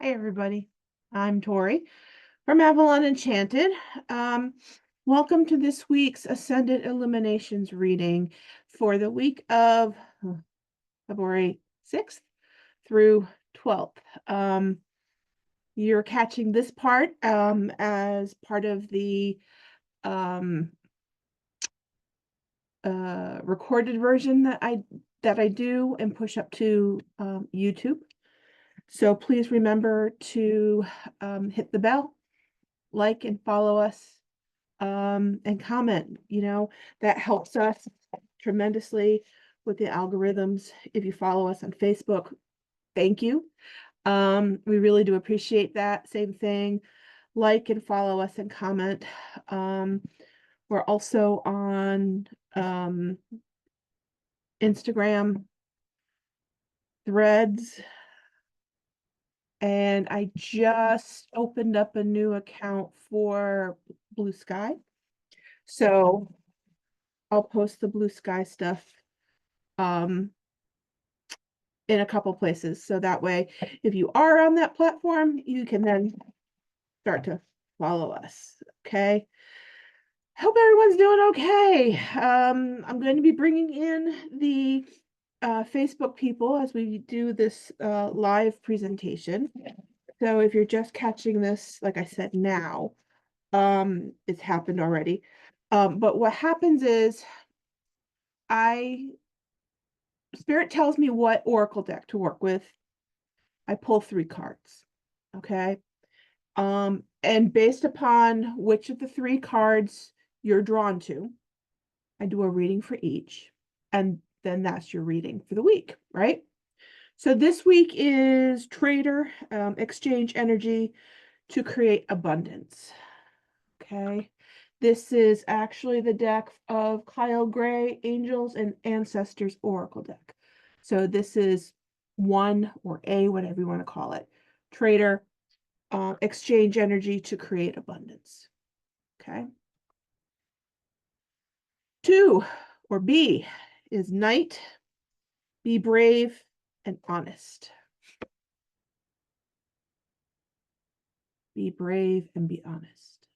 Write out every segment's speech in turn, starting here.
Hi, everybody. I'm Tori from Avalon Enchanted. Um, Welcome to this week's Ascended Illuminations reading for the week of February 6th through 12th. You're catching this part as part of the um, recorded version that I do and push up to YouTube. So please remember to hit the bell, like and follow us, and comment. That helps us tremendously with the algorithms. If you follow us on Facebook, thank you. We really do appreciate that. Same thing, like and follow us and comment. We're also on Instagram, Threads, and I just opened up a new account for Blue Sky. So I'll post the Blue Sky stuff in a couple places. So that way, if you are on that platform, you can then start to follow us. Okay. Hope everyone's doing okay. I'm going to be bringing in the Facebook people as we do this live presentation. So if you're just catching this, like I said, now, it's happened already. But what happens is Spirit tells me what Oracle deck to work with. I pull 3 cards. Okay. And based upon which of the 3 cards you're drawn to, I do a reading for each. And then that's your reading for the week, right? So this week is Trader, exchange energy to create abundance. Okay. This is actually the deck of Kyle Gray, Angels and Ancestors Oracle deck. So this is 1 or A, whatever you want to call it. Trader, exchange energy to create abundance. Okay. 2 or B is Knight, be brave and honest. Be brave and be honest.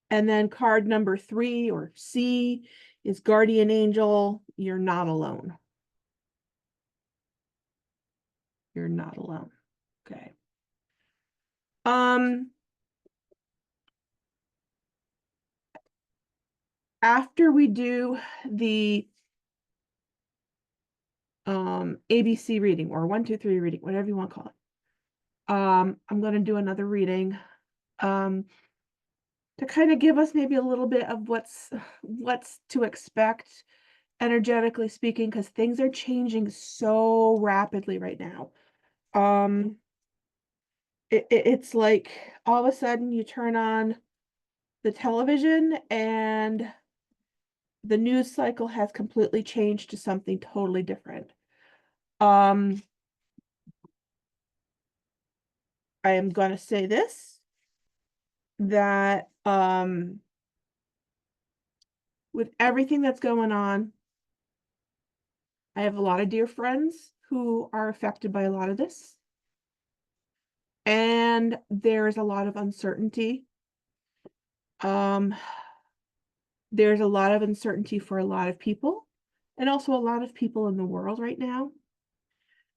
And then card number 3 or C is Guardian Angel. You're not alone. You're not alone. Okay. After we do the ABC reading or 1, 2, 3 reading, whatever you want to call it, I'm going to do another reading to kind of give us maybe a little bit of what's to expect energetically speaking, because things are changing so rapidly right now. It's like all of a sudden you turn on the television and the news cycle has completely changed to something totally different. I am going to say this, that with everything that's going on, I have a lot of dear friends who are affected by a lot of this. And there's a lot of uncertainty. There's a lot of uncertainty for a lot of people, and also a lot of people in the world right now.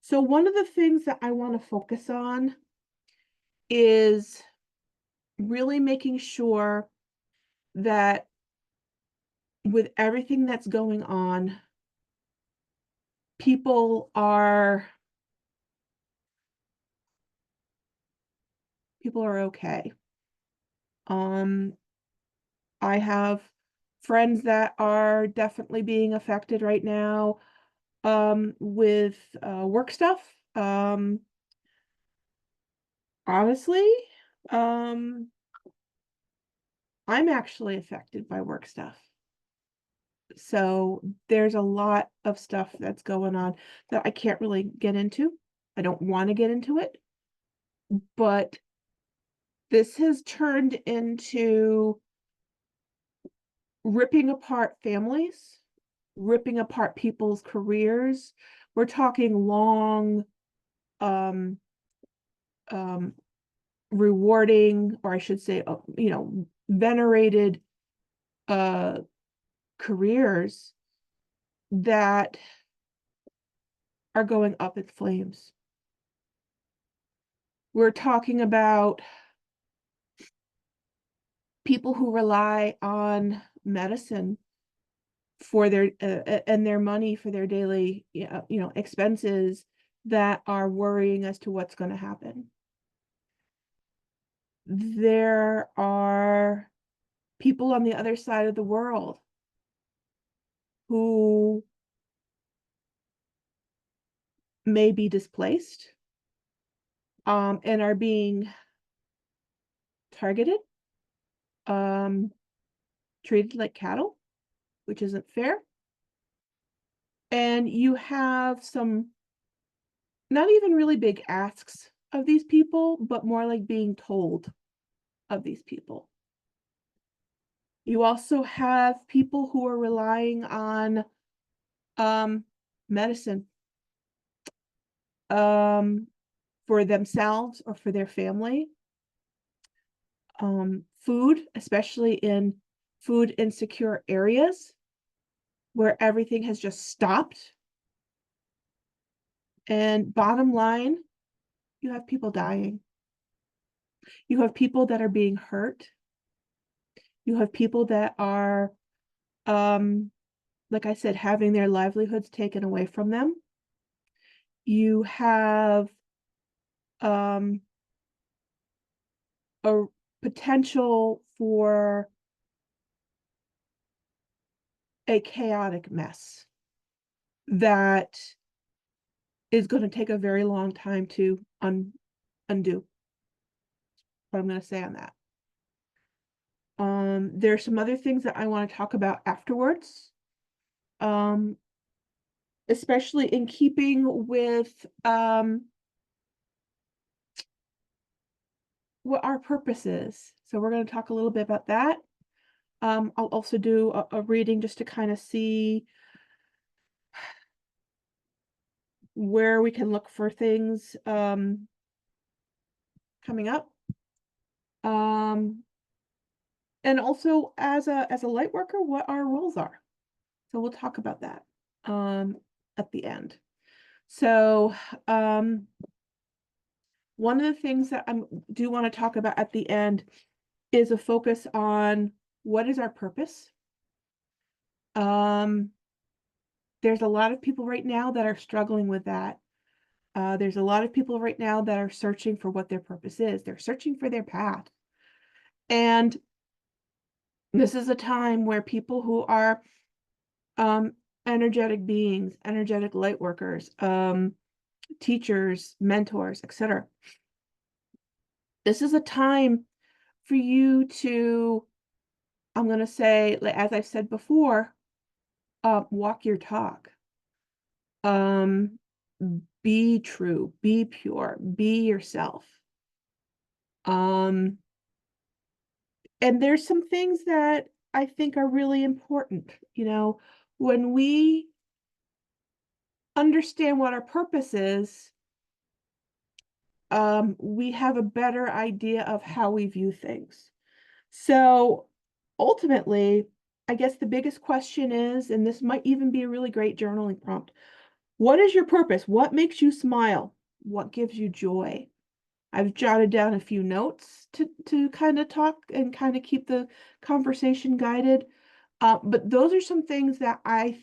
So one of the things that I want to focus on is really making sure that with everything that's going on, people are okay. I have friends that are definitely being affected right now with work stuff. Honestly, I'm actually affected by work stuff. So there's a lot of stuff that's going on that I can't really get into. I don't want to get into it, but this has turned into ripping apart families, ripping apart people's careers. We're talking long um, um, rewarding, or I should say, venerated careers that are going up in flames. We're talking about people who rely on medicine for their and their money for their daily expenses that are worrying as to what's going to happen. There are people on the other side of the world who may be displaced and are being targeted, treated like cattle, which isn't fair. And you have some not even really big asks of these people, but more like being told of these people. You also have people who are relying on medicine for themselves or for their family. Food, especially in food insecure areas where everything has just stopped. And bottom line, you have people dying. You have people that are being hurt. You have people that are, like I said, having their livelihoods taken away from them. You have a potential for a chaotic mess that is going to take a very long time to undo. What I'm going to say on that. There's some other things that I want to talk about afterwards, especially in keeping with what our purpose is. So we're going to talk a little bit about that. I'll also do a reading just to kind of see where we can look for things coming up. And also as a light worker, what our roles are. So we'll talk about that at the end. So one of the things that I do want to talk about at the end is a focus on what is our purpose. There's a lot of people right now that are struggling with that. There's a lot of people right now that are searching for what their purpose is. They're searching for their path. And this is a time where people who are energetic beings, energetic light workers, teachers, mentors, etc. This is a time for you to, I'm going to say, as I've said before, walk your talk. Be true, be pure, be yourself. And there's some things that I think are really important. When we understand what our purpose is, we have a better idea of how we view things. So ultimately, I guess the biggest question is, and this might even be a really great journaling prompt, what is your purpose? What makes you smile? What gives you joy? I've jotted down a few notes to kind of talk and kind of keep the conversation guided. But those are some things that I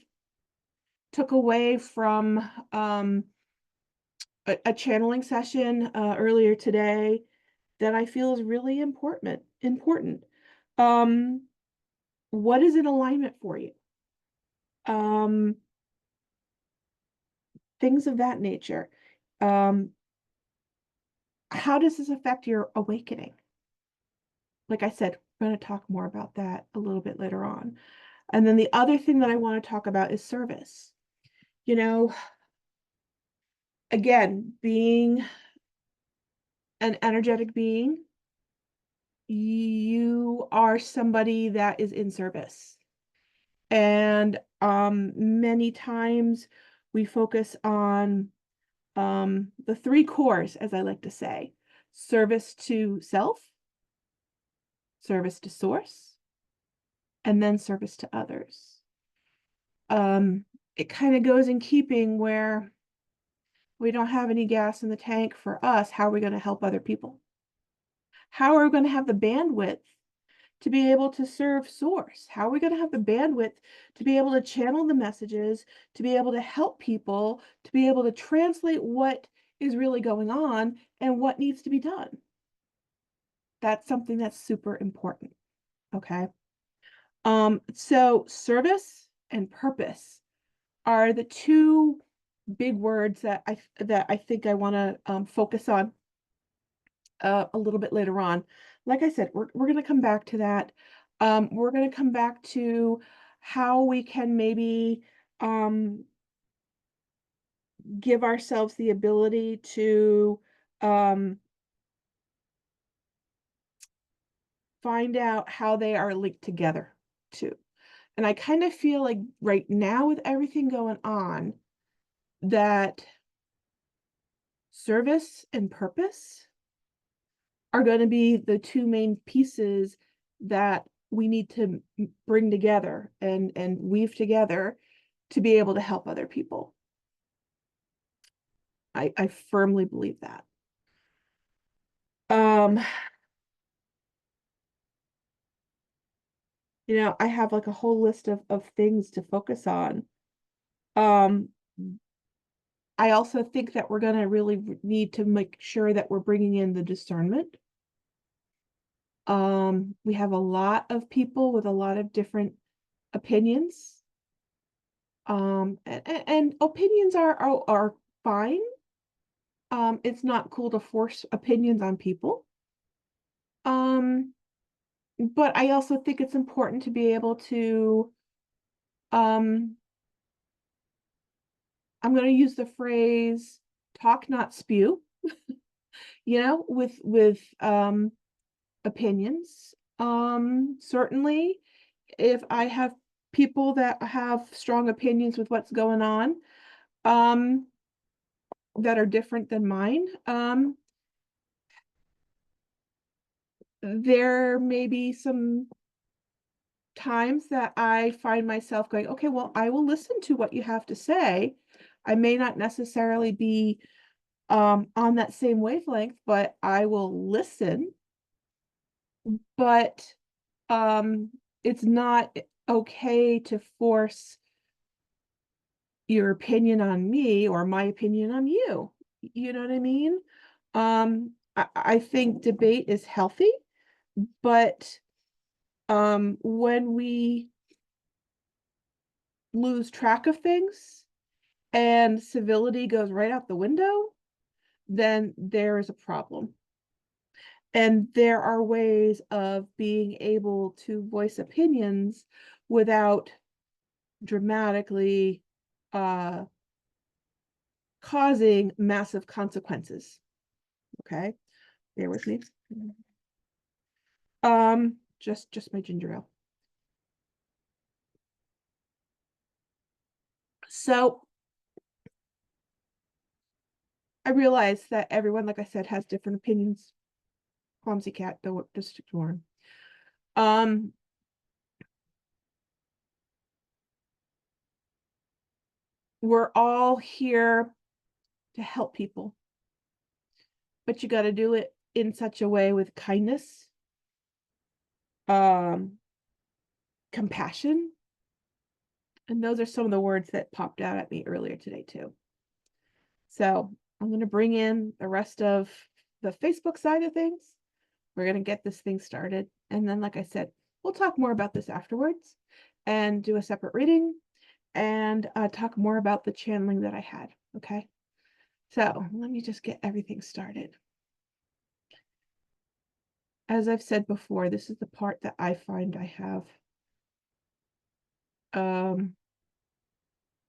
took away from a channeling session earlier today that I feel is really important. What is in alignment for you? Things of that nature. How does this affect your awakening? Like I said, we're going to talk more about that a little bit later on. And then the other thing that I want to talk about is service. Again, being an energetic being, you are somebody that is in service. And many times we focus on the three cores, as I like to say: service to self, service to source, and then service to others. It kind of goes in keeping where we don't have any gas in the tank for us. How are we going to help other people? How are we going to have the bandwidth to be able to serve source? How are we going to have the bandwidth to be able to channel the messages, to be able to help people, to be able to translate what is really going on and what needs to be done? That's something that's super important. Okay. So service and purpose are the two big words that I think I want to focus on a little bit later on. Like I said, we're going to come back to that. We're going to come back to how we can maybe give ourselves the ability to find out how they are linked together too. And I kind of feel like right now, with everything going on, that service and purpose are going to be the two main pieces that we need to bring together and weave together to be able to help other people. I firmly believe that. Um, I have like a whole list of things to focus on. Um, I also think that we're going to really need to make sure that we're bringing in the discernment. We have a lot of people with a lot of different opinions. And opinions are fine. It's not cool to force opinions on people. But I also think it's important to be able to, um, I'm going to use the phrase talk, not spew, with opinions. Certainly, if I have people that have strong opinions with what's going on, um, that are different than mine, there may be some times that I find myself going, okay, well, I will listen to what you have to say. I may not necessarily be on that same wavelength, but I will listen. But it's not okay to force your opinion on me or my opinion on you. You know what I mean? I think debate is healthy, but when we lose track of things and civility goes right out the window, then there is a problem. And there are ways of being able to voice opinions without dramatically causing massive consequences. Okay, bear with me. Just my ginger ale. So I realize that everyone, like I said, has different opinions. Clumsy cat, don't just ignore him. We're all here to help people, but you got to do it in such a way with kindness, compassion, and those are some of the words that popped out at me earlier today too. So I'm going to bring in the rest of the Facebook side of things. We're going to get this thing started, and then, like I said, we'll talk more about this afterwards and do a separate reading and talk more about the channeling that I had. Okay, so let me just get everything started. As I've said before, this is the part that I find I have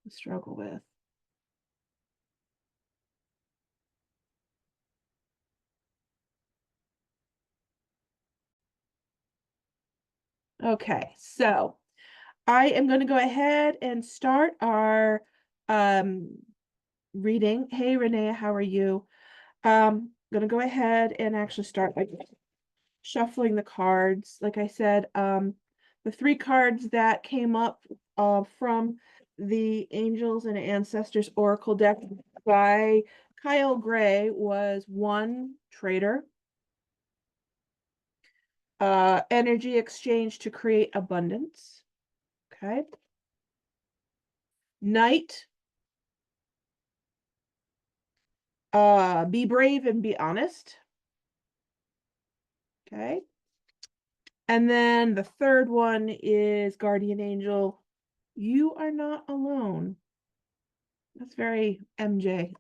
struggle with. Okay, so I am going to go ahead and start our reading. Hey, Renee, how are you? Gonna go ahead and actually start by shuffling the cards. Like I said, the three cards that came up from the Angels and Ancestors Oracle deck by Kyle Gray was one, Trader, energy exchange to create abundance. Okay. Knight, be brave and be honest. Okay. And then the third one is Guardian Angel. You are not alone. That's very MJ.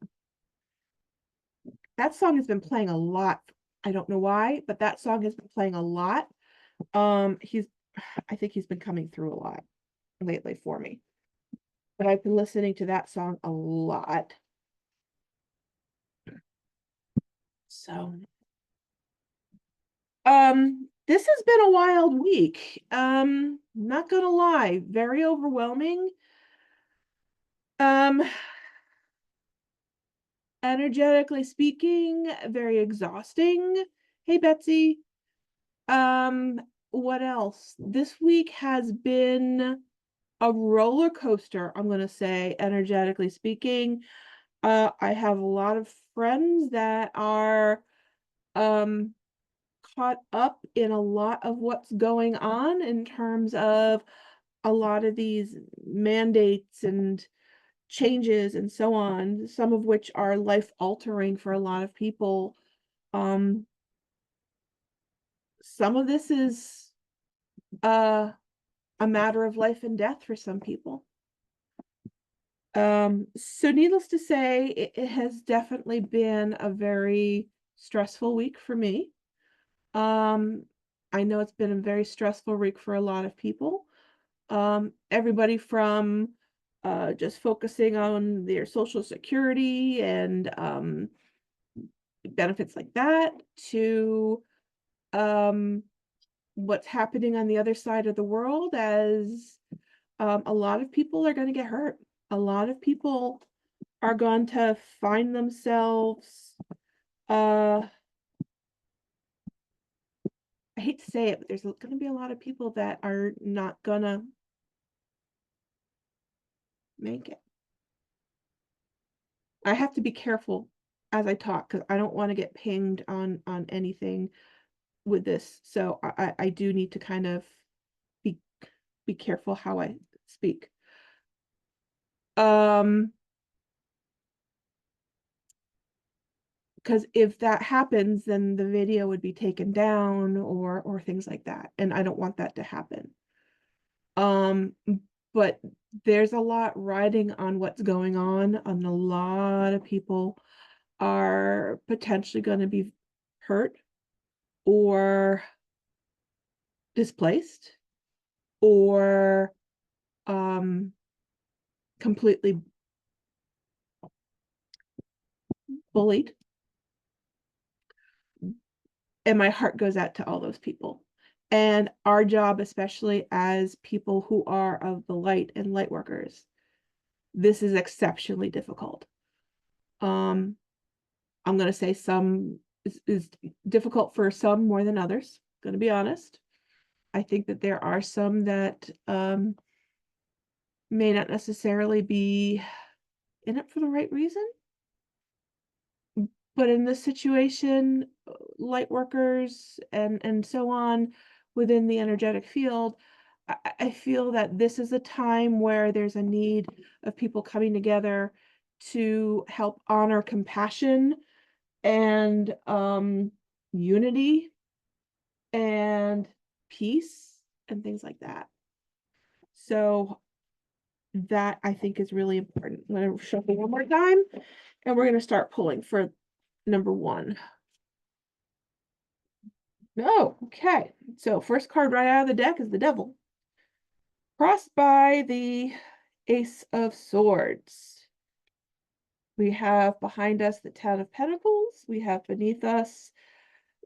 That song has been playing a lot. I don't know why, but that song has been playing a lot. I think he's been coming through a lot lately for me. But I've been listening to that song a lot. So, this has been a wild week. Not gonna lie, very overwhelming. Um, Energetically speaking, very exhausting. Hey, Betsy. Um, what else? This week has been a roller coaster, I'm going to say, energetically speaking. I have a lot of friends that are caught up in a lot of what's going on in terms of a lot of these mandates and changes and so on, some of which are life altering for a lot of people. Some of this is uh, a matter of life and death for some people. So needless to say, it has definitely been a very stressful week for me. Um, I know it's been a very stressful week for a lot of people. Everybody from just focusing on their social security and benefits like that to what's happening on the other side of the world as a lot of people are going to get hurt. A lot of people are going to find themselves, I hate to say it, but there's going to be a lot of people that are not going to make it. I have to be careful as I talk because I don't want to get pinged on anything with this. So I do need to kind of be be careful how I speak. Um, because if that happens, then the video would be taken down or things like that, and I don't want that to happen. Um, but there's a lot riding on what's going on, and a lot of people are potentially going to be hurt or displaced or completely bullied. And my heart goes out to all those people. And our job, especially as people who are of the light and light workers, this is exceptionally difficult. I'm going to say some is difficult for some more than others, going to be honest. I think that there are some that may not necessarily be in it for the right reason. But in this situation, light workers and so on within the energetic field, I feel that this is a time where there's a need of people coming together to help honor compassion and unity and peace and things like that. So that I think is really important. I'm going to shuffle one more time and we're going to start pulling for number one. Oh, okay. So first card right out of the deck is the Devil, crossed by the Ace of Swords. We have behind us the Ten of Pentacles. We have beneath us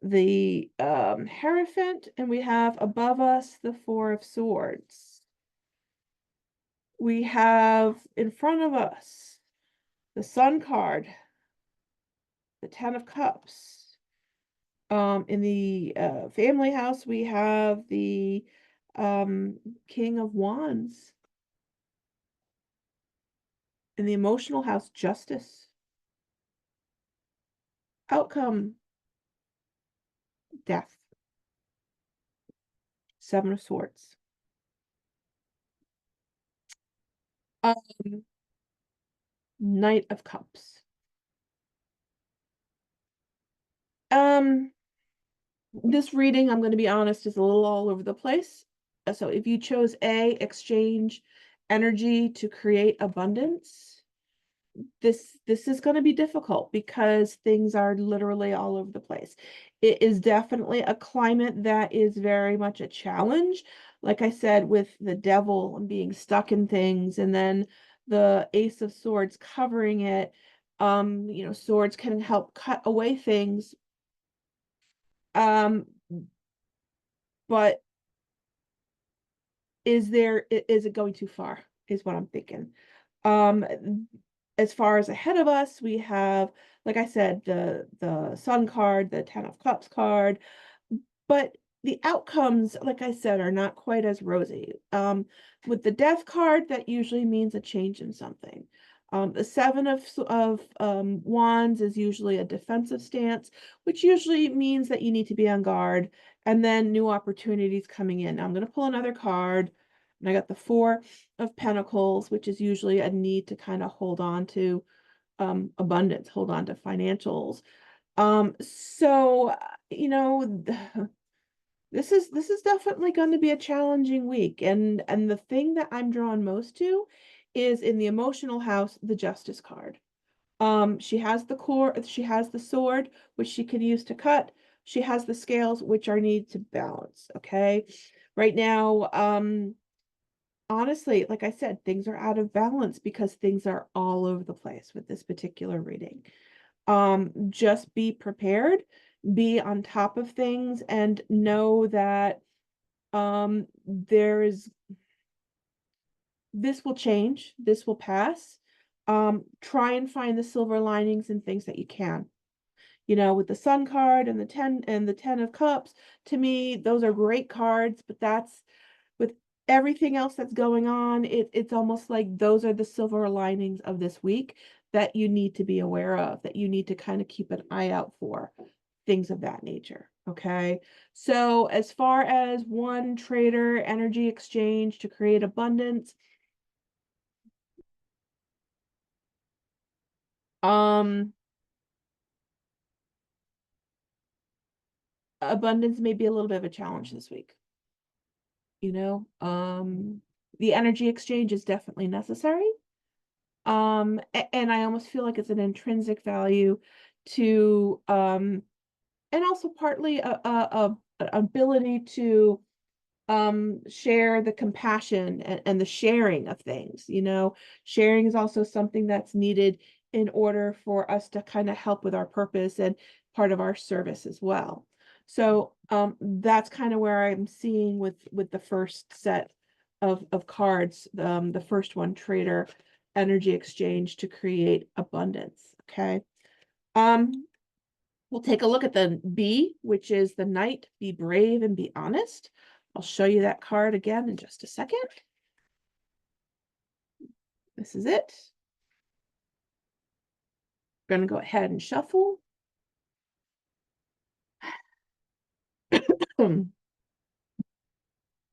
the Hierophant, and we have above us the Four of Swords. We have in front of us the Sun card, the Ten of Cups. In the family house, we have the King of Wands. In the emotional house, Justice. Outcome, Death. Seven of Swords. Um, Knight of Cups. This reading, I'm going to be honest, is a little all over the place. So if you chose A, exchange energy to create abundance, this is going to be difficult because things are literally all over the place. It is definitely a climate that is very much a challenge. Like I said, with the devil and being stuck in things, and then the Ace of Swords covering it. Swords can help cut away things. But is it going too far is what I'm thinking. Um, as far as ahead of us, we have, like I said, the Sun card, the Ten of Cups card, but the outcomes, like I said, are not quite as rosy. With the Death card, that usually means a change in something. The Seven of Wands is usually a defensive stance, which usually means that you need to be on guard, and then new opportunities coming in. Now, I'm going to pull another card, and I got the Four of Pentacles, which is usually a need to kind of hold on to abundance, hold on to financials. So this is definitely going to be a challenging week, and the thing that I'm drawn most to is in the emotional house, the Justice card. She has the sword, which she can use to cut. She has the scales, which are needed to balance. Okay, right now, honestly, like I said, things are out of balance because things are all over the place with this particular reading. Just be prepared, be on top of things, and know that this will change, this will pass. Try and find the silver linings and things that you can. With the Sun card and the Ten of Cups, to me, those are great cards, but that's with everything else that's going on, it's almost like those are the silver linings of this week that you need to be aware of, that you need to kind of keep an eye out for, things of that nature. Okay. So as far as one trader energy exchange to create abundance, abundance may be a little bit of a challenge this week. The energy exchange is definitely necessary. And I almost feel like it's an intrinsic value to and also partly a ability to share the compassion and the sharing of things. Sharing is also something that's needed in order for us to kind of help with our purpose and part of our service as well. So that's kind of where I'm seeing with the first set of cards, the first one, trader energy exchange to create abundance. Okay. We'll take a look at the B, which is the Knight. Be brave and be honest. I'll show you that card again in just a second. This is it. I'm going to go ahead and shuffle.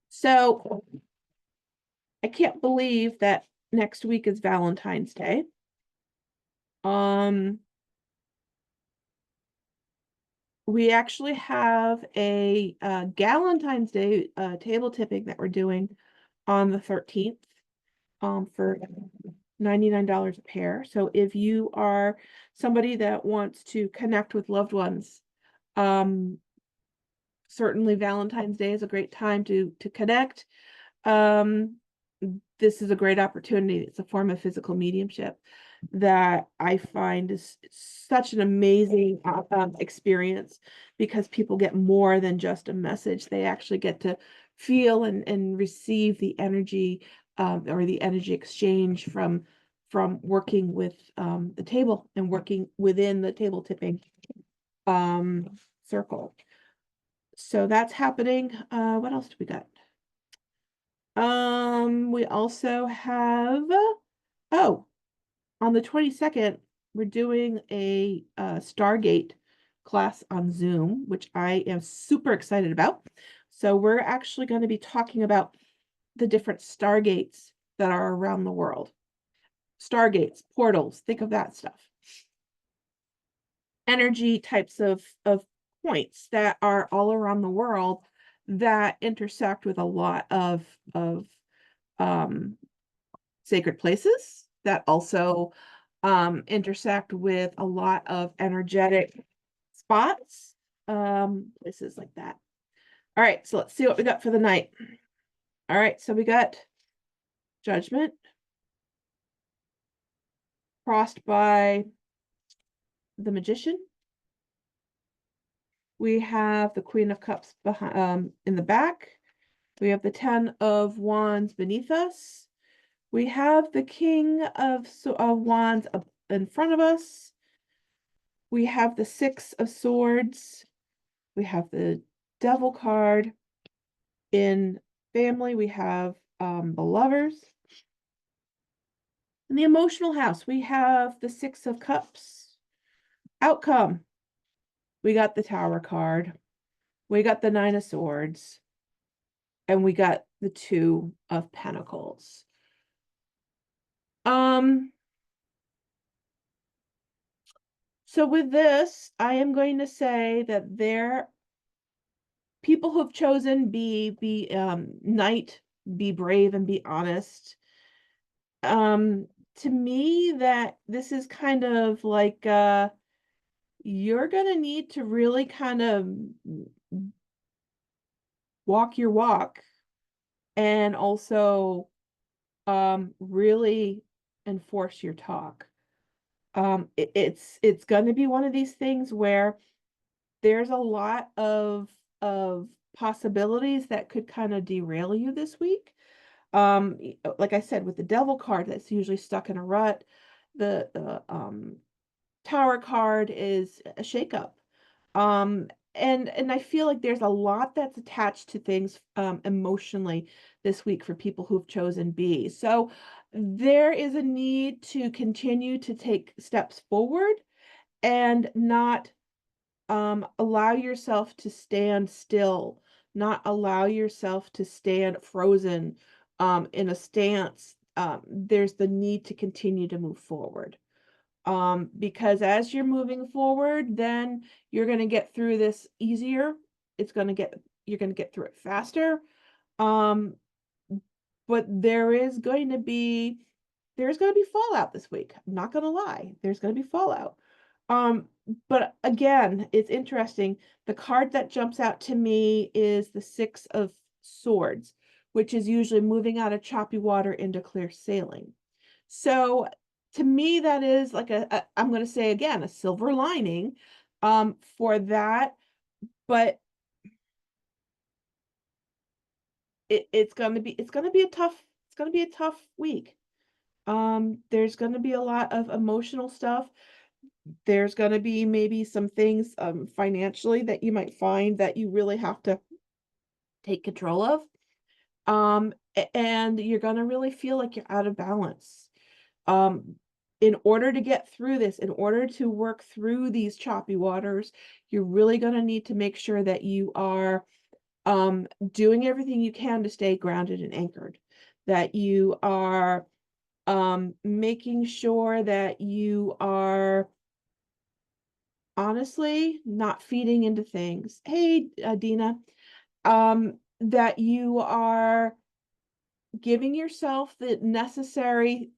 So I can't believe that next week is Valentine's Day. We actually have a Galentine's Day table tipping that we're doing on the 13th for $99 a pair. So if you are somebody that wants to connect with loved ones, certainly Valentine's Day is a great time to connect. This is a great opportunity. It's a form of physical mediumship that I find is such an amazing experience, because people get more than just a message. They actually get to feel and receive the energy or the energy exchange from from working with the table and working within the table tipping circle. So that's happening. What else do we got? We also have, oh, on the 22nd, we're doing a Stargate class on Zoom, which I am super excited about. So we're actually going to be talking about the different Stargates that are around the world. Stargates, portals, think of that stuff. Energy types of points that are all around the world that intersect with a lot of sacred places that also intersect with a lot of energetic spots, places like that. All right, so let's see what we got for the night. All right, so we got Judgment crossed by the Magician. We have the Queen of Cups behind, in the back. We have the Ten of Wands beneath us. We have the King of Wands up in front of us. We have the Six of Swords. We have the Devil card. In family, we have the Lovers. In the emotional house, we have the Six of Cups. Outcome, we got the Tower card. We got the Nine of Swords. And we got the Two of Pentacles. So with this, I am going to say that there people who've chosen be knight, be brave, and be honest. To me, that this is kind of like you're gonna need to really kind of walk your walk and also really enforce your talk. It's gonna be one of these things where there's a lot of possibilities that could kind of derail you this week. Like I said, with the Devil card, that's usually stuck in a rut. The Tower card is a shakeup. And I feel like there's a lot that's attached to things emotionally this week for people who've chosen B. So there is a need to continue to take steps forward and not allow yourself to stand still, not allow yourself to stand frozen in a stance. There's the need to continue to move forward. Because as you're moving forward, then you're going to get through this easier. You're going to get through it faster. But there's going to be fallout this week. I'm not going to lie. There's going to be fallout. But again, it's interesting. The card that jumps out to me is the Six of Swords, which is usually moving out of choppy water into clear sailing. So to me, that is like I'm going to say again, a silver lining for that. But it's going to be a tough week. There's going to be a lot of emotional stuff. There's going to be maybe some things financially that you might find that you really have to take control of. And you're going to really feel like you're out of balance. In order to get through this, in order to work through these choppy waters, you're really going to need to make sure that you are doing everything you can to stay grounded and anchored, that you are making sure that you are honestly not feeding into things. Hey, Dina, that you are giving yourself the necessary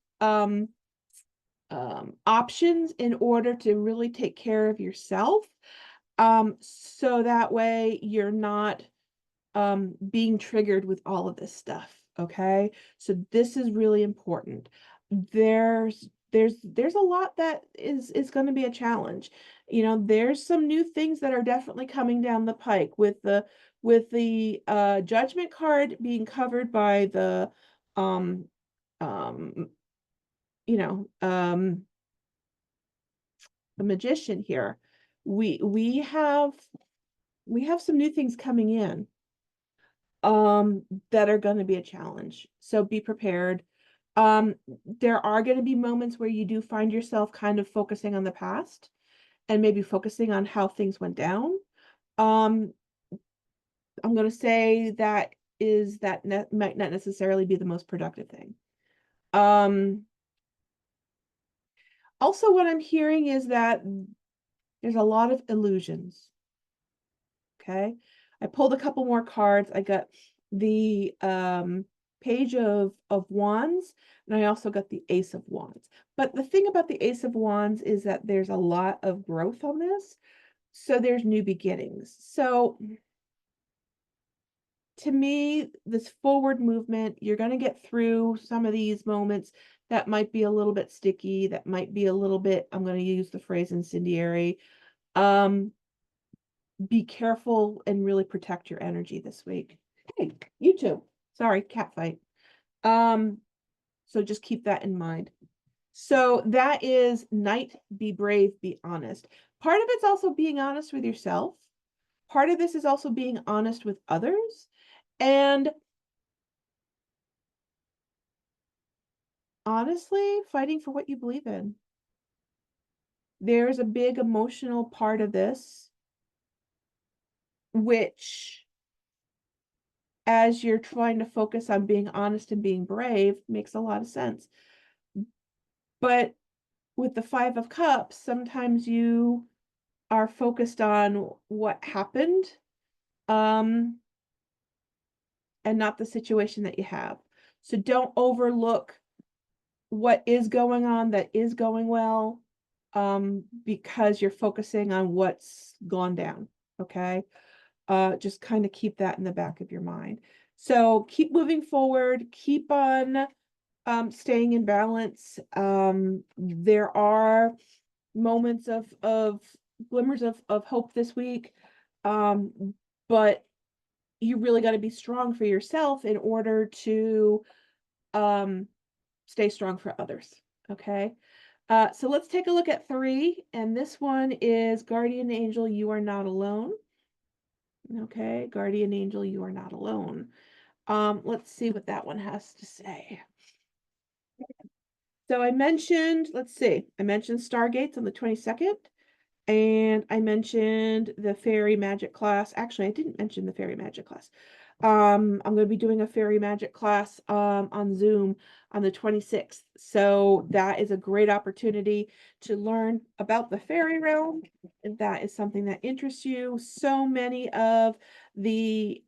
options in order to really take care of yourself. So that way you're not being triggered with all of this stuff. Okay, so this is really important. There's a lot that is going to be a challenge. There's some new things that are definitely coming down the pike with the Judgment card being covered by the um you know, the magician here. We have some new things coming in that are going to be a challenge. So be prepared. There are going to be moments where you do find yourself kind of focusing on the past and maybe focusing on how things went down. Um, I'm going to say that might not necessarily be the most productive thing. Um, Also, what I'm hearing is that there's a lot of illusions. Okay. I pulled a couple more cards. I got the Page of Wands, and I also got the Ace of Wands. But the thing about the Ace of Wands is that there's a lot of growth on this. So there's new beginnings. So to me, this forward movement, you're going to get through some of these moments that might be a little bit sticky, that might be a little bit, I'm going to use the phrase incendiary. Um, be careful and really protect your energy this week. Hey, you too. Sorry, cat fight. Um, so just keep that in mind. So that is Night, Be Brave, Be Honest. Part of it's also being honest with yourself. Part of this is also being honest with others. And honestly, fighting for what you believe in. There's a big emotional part of this, which, as you're trying to focus on being honest and being brave, makes a lot of sense. But with the Five of Cups, sometimes you are focused on what happened, um, and not the situation that you have. So don't overlook what is going on that is going well, because you're focusing on what's gone down. Okay. Just kind of keep that in the back of your mind. So keep moving forward, keep on staying in balance. There are moments of glimmers of hope this week. But you really got to be strong for yourself in order to stay strong for others. Okay. So let's take a look at 3. And this one is Guardian Angel, You Are Not Alone. Okay, Guardian Angel, You Are Not Alone. Let's see what that one has to say. So I mentioned Stargates on the 22nd, and I mentioned the fairy magic class. Actually, I didn't mention the fairy magic class. I'm going to be doing a fairy magic class on Zoom on the 26th. So that is a great opportunity to learn about the fairy realm. If that is something that interests you. So many of the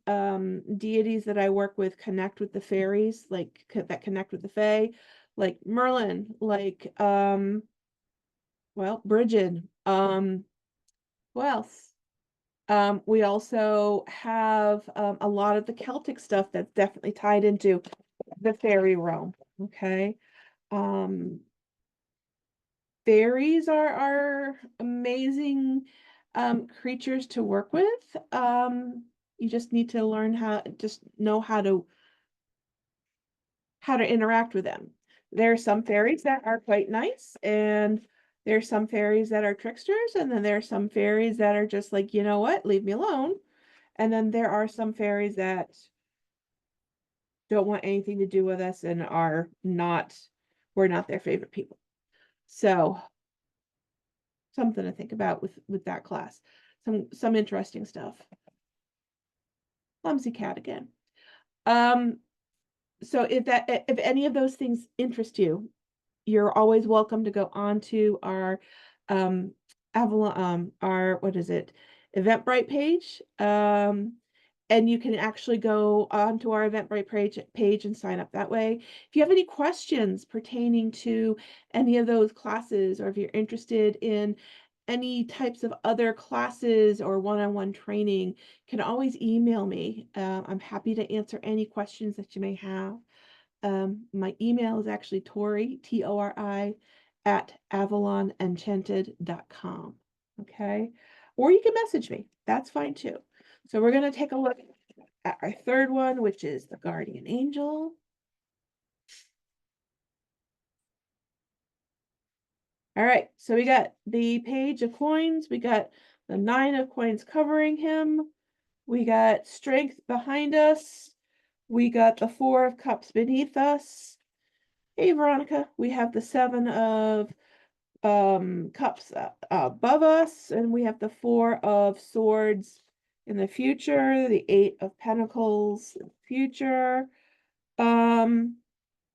deities that I work with connect with the fairies, like that connect with the fae, like Merlin, like Bridget. Who else? We also have a lot of the Celtic stuff that's definitely tied into the fairy realm. Okay. Um, Fairies are amazing creatures to work with. You just need to learn just know how to interact with them. There are some fairies that are quite nice, and there are some fairies that are tricksters, and then there are some fairies that are just like, you know what, leave me alone. And then there are some fairies that don't want anything to do with us and we're not their favorite people. So something to think about with that class. Some interesting stuff. Clumsy cat again. Um, so if any of those things interest you, you're always welcome to go on to our Avalon, our, what is it, Eventbrite page. And you can actually go onto our Eventbrite page and sign up that way. If you have any questions pertaining to any of those classes, or if you're interested in any types of other classes or one-on-one training, you can always email me. I'm happy to answer any questions that you may have. My email is actually Tori, Tori, at AvalonEnchanted.com. Okay. Or you can message me. That's fine too. So we're going to take a look at our 3rd one, which is the Guardian Angel. All right, so we got the Page of Coins, we got the Nine of Coins covering him, we got Strength behind us, we got the Four of Cups beneath us. Hey, Veronica, we have the Seven of Cups above us, and we have the Four of Swords in the future, the Eight of Pentacles in the future.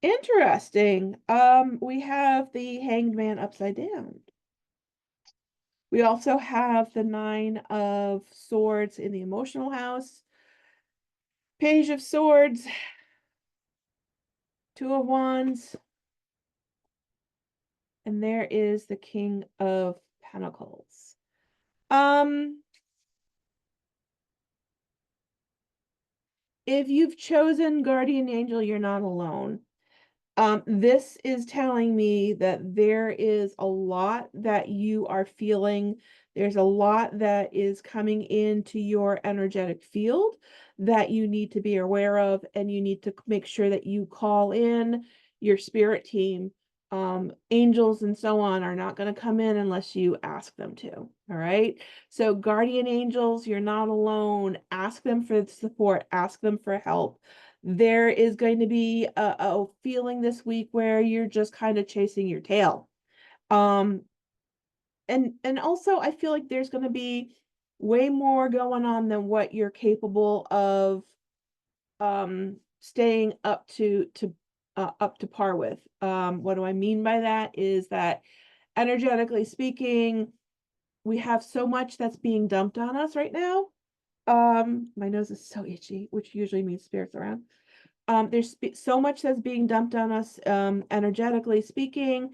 Interesting. We have the Hanged Man upside down. We also have the Nine of Swords in the emotional house, Page of Swords, Two of Wands, and there is the King of Pentacles. If you've chosen Guardian Angel, you're not alone. This is telling me that there is a lot that you are feeling. There's a lot that is coming into your energetic field that you need to be aware of, and you need to make sure that you call in your spirit team. Angels and so on are not going to come in unless you ask them to. All right. So guardian angels, you're not alone. Ask them for support. Ask them for help. There is going to be a feeling this week where you're just kind of chasing your tail. And also I feel like there's going to be way more going on than what you're capable of staying up to par with. What do I mean by that is that energetically speaking, we have so much that's being dumped on us right now. My nose is so itchy, which usually means spirits around. There's so much that's being dumped on us, energetically speaking.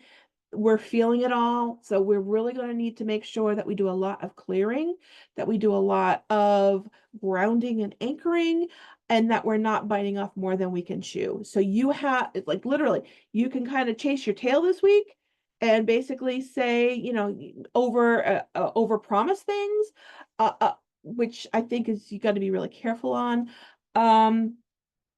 We're feeling it all. So we're really going to need to make sure that we do a lot of clearing, that we do a lot of grounding and anchoring, and that we're not biting off more than we can chew. So you have, like, literally, you can kind of chase your tail this week and basically say, you know, over promise things, which I think is you got to be really careful on.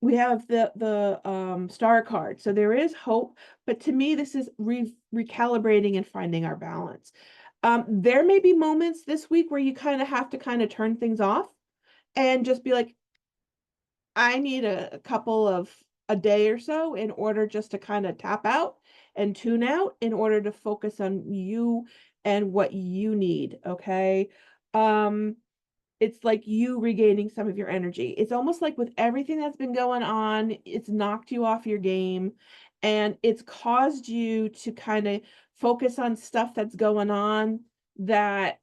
We have the star card, so there is hope, but to me this is recalibrating and finding our balance. There may be moments this week where you kind of have to kind of turn things off and just be like, I need a couple of a day or so in order just to kind of tap out and tune out in order to focus on you and what you need. Okay. It's like you regaining some of your energy. It's almost like with everything that's been going on, it's knocked you off your game, and it's caused you to kind of focus on stuff that's going on that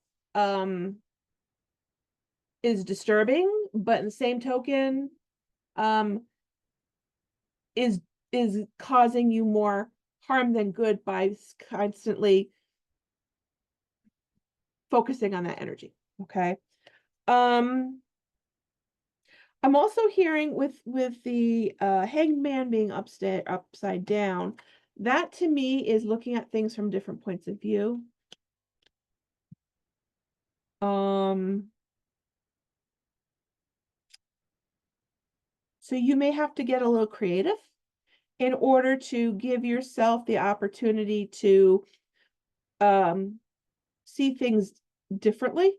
is disturbing, but in the same token, um is is causing you more harm than good by constantly focusing on that energy. Okay. Um I'm also hearing with the hanged man being upside down, that to me is looking at things from different points of view. So you may have to get a little creative in order to give yourself the opportunity to see things differently,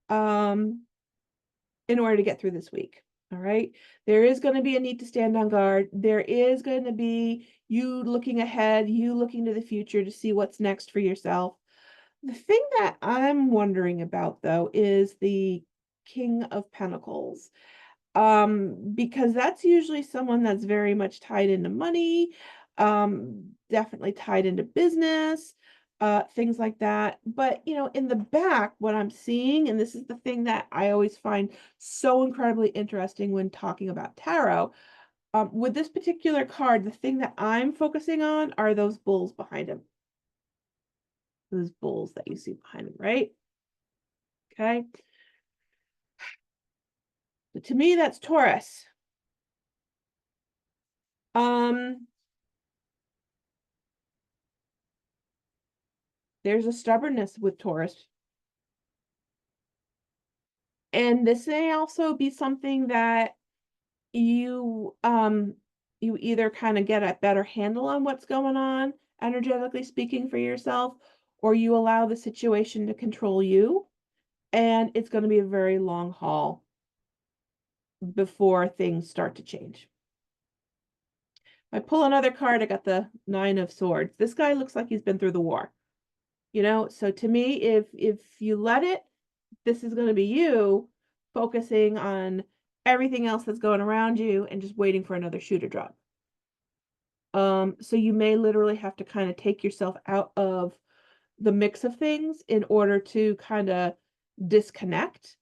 in order to get through this week. All right. There is going to be a need to stand on guard. There is going to be you looking ahead, you looking to the future to see what's next for yourself. The thing that I'm wondering about, though, is the King of Pentacles. Because that's usually someone that's very much tied into money, definitely tied into business, things like that. But, you know, in the back, what I'm seeing, and this is the thing that I always find so incredibly interesting when talking about tarot, with this particular card, the thing that I'm focusing on are those bulls behind him. Those bulls that you see behind him, right? Okay. But to me, that's Taurus. There's a stubbornness with Taurus. And this may also be something that you you either kind of get a better handle on what's going on energetically speaking for yourself, or you allow the situation to control you, and it's going to be a very long haul before things start to change. I pull another card, I got the Nine of Swords. This guy looks like he's been through the war. You know, so to me, if you let it, this is going to be you focusing on everything else that's going around you and just waiting for another shoe to drop. So you may literally have to kind of take yourself out of the mix of things in order to kind of disconnect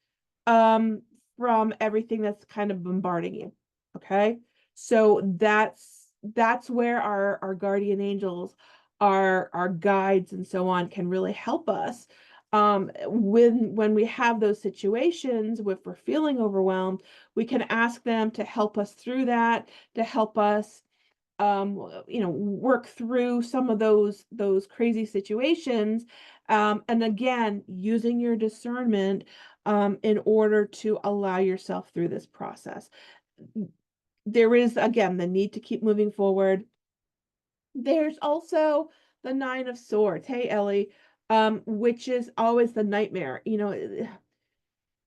from everything that's kind of bombarding you. Okay. So that's where our guardian angels, our guides and so on can really help us. When we have those situations, if we're feeling overwhelmed, we can ask them to help us through that, to help us work through some of those crazy situations, and again, using your discernment in order to allow yourself through this process. There is, again, the need to keep moving forward. There's also the Nine of Swords. Hey, Ellie, which is always the nightmare.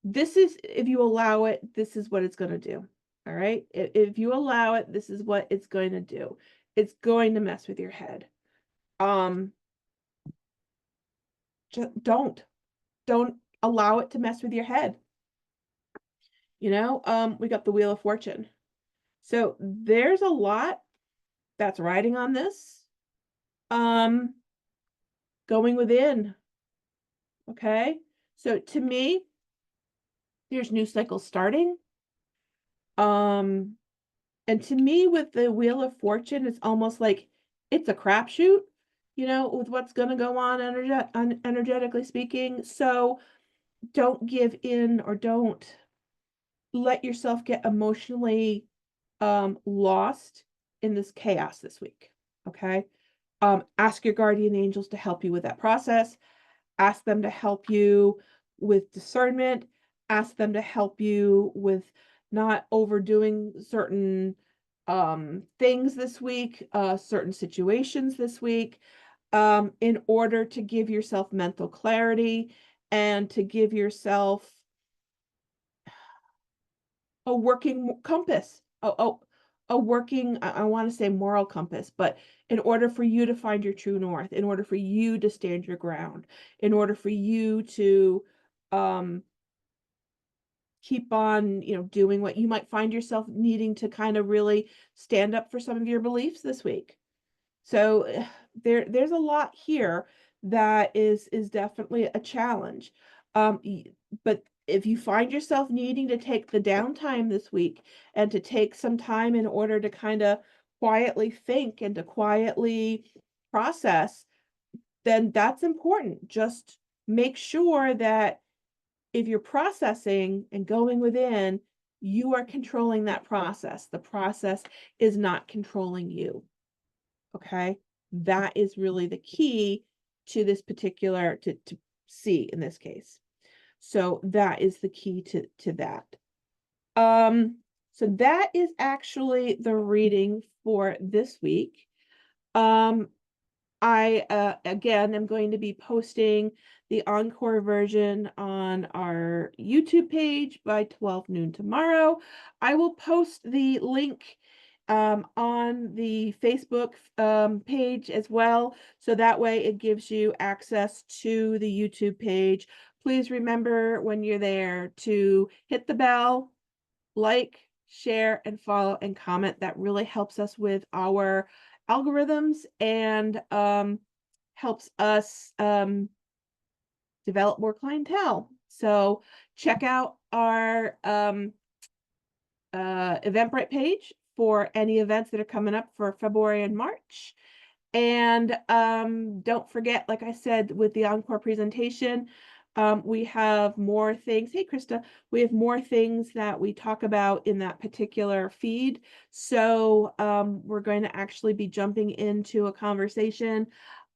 This is, if you allow it, this is what it's going to do. All right. If you allow it, this is what it's going to do. It's going to mess with your head. Just don't allow it to mess with your head. We got the Wheel of Fortune. So there's a lot that's riding on this. Going within. Okay. So to me, there's new cycles starting. And to me, with the Wheel of Fortune, it's almost like it's a crapshoot, with what's going to go on energetically speaking. So don't give in, or don't let yourself get emotionally lost in this chaos this week. Okay. Ask your guardian angels to help you with that process. Ask them to help you with discernment. Ask them to help you with not overdoing certain things this week, certain situations this week, in order to give yourself mental clarity and to give yourself a working compass, a working, I want to say moral compass, but in order for you to find your true north, in order for you to stand your ground, in order for you to keep on, doing what you might find yourself needing to kind of really stand up for some of your beliefs this week. So there's a lot here that is definitely a challenge. But if you find yourself needing to take the downtime this week and to take some time in order to kind of quietly think and to quietly process, then that's important. Just make sure that if you're processing and going within, you are controlling that process. The process is not controlling you. Okay. That is really the key to this particular, to see in this case. So that is the key to that. So that is actually the reading for this week. I again am going to be posting the encore version on our YouTube page by 12 noon tomorrow. I will post the link on the Facebook page as well, so that way it gives you access to the YouTube page. Please remember when you're there to hit the bell, like, share, and follow and comment. That really helps us with our algorithms and helps us develop more clientele. So check out our Eventbrite page for any events that are coming up for February and March. And don't forget, like I said, with the encore presentation, we have more things. Hey, Krista, we have more things that we talk about in that particular feed. So we're going to actually be jumping into a conversation